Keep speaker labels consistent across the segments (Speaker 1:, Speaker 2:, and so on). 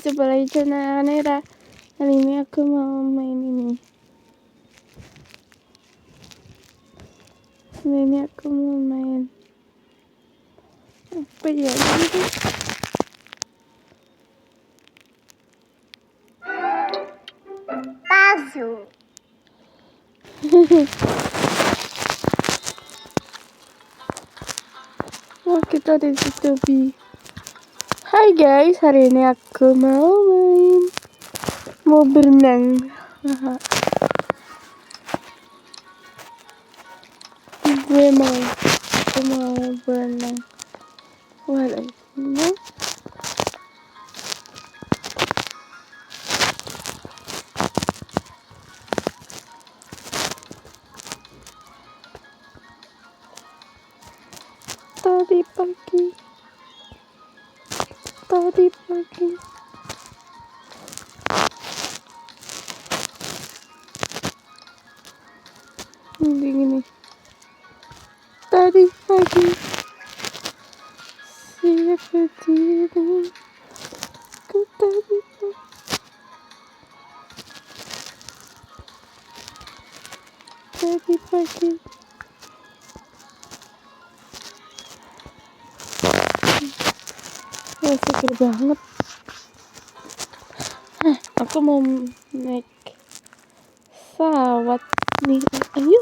Speaker 1: Coba lagi channel Naira. Kali ini aku mau main ini. Aku mau main apa ya gitu.
Speaker 2: Palsu.
Speaker 1: Oh, kita ada di Tobi. Hai guys, hari ini aku mau berenang. Gue mau berenang. Walau tadi pagi gini tadi pagi siapa tidur ku tadi pagi ya seger banget. Aku mau naik pesawat nih. Ayo.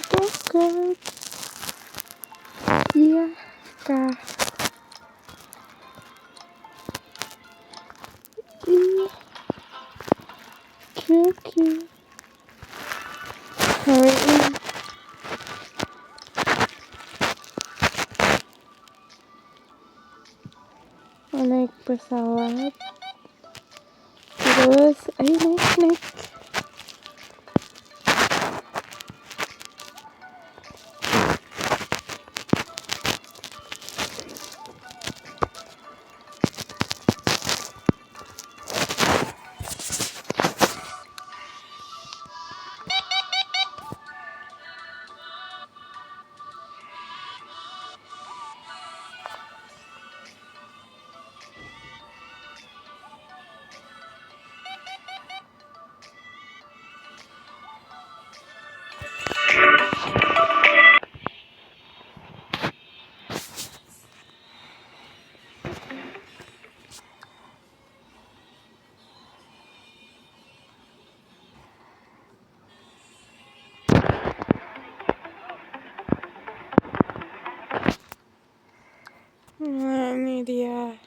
Speaker 1: Kokok. Iya kah? Iya. Oke. Hari ini mau naik pesawat. Terus ayo naik. Nah, ini dia.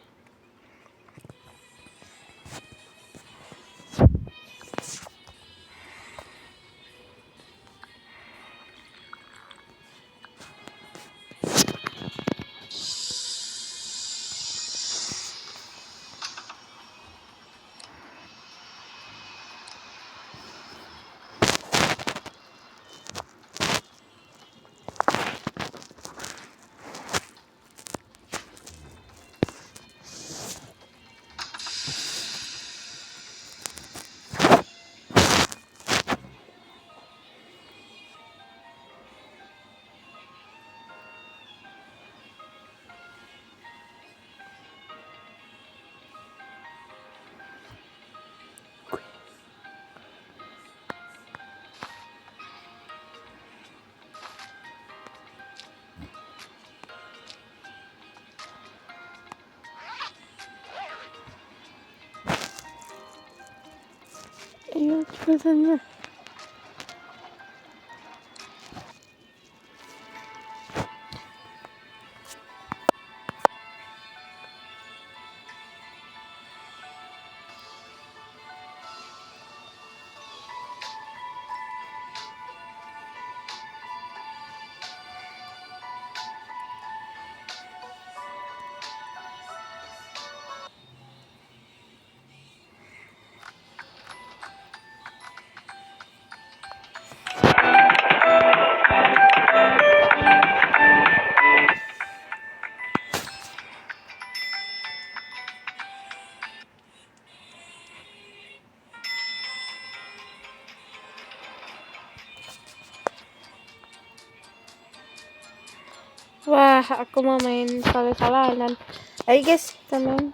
Speaker 1: Ayo cepetannya. Wah, aku mau main salonan. Ayo guys, kita main.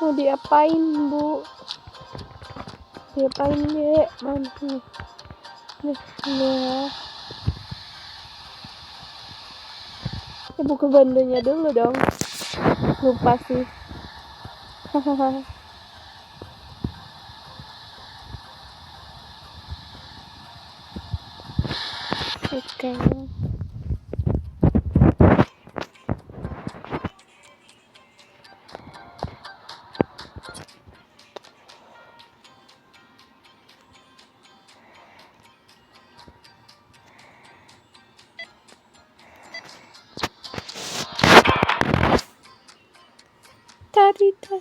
Speaker 1: Mau diapain, Bu? Diapain, Dek? Mana nih? Nih, ya. Buka bandonya dulu dong. Lupa sih. Hahaha. Oke. Tadi tuh.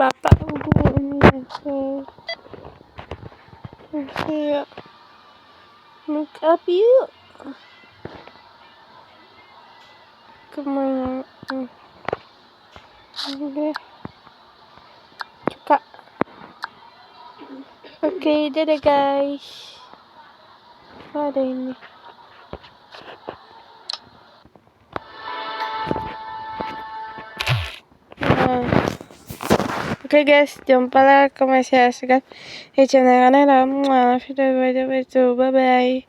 Speaker 1: Bapak hubungannya yuk make up yuk kemana udah suka. Oke, dadah guys. Ada ini. Nah. Oke guys, jumpa lagi ke masih asik di channel KAKA NAIRA. Bye bye.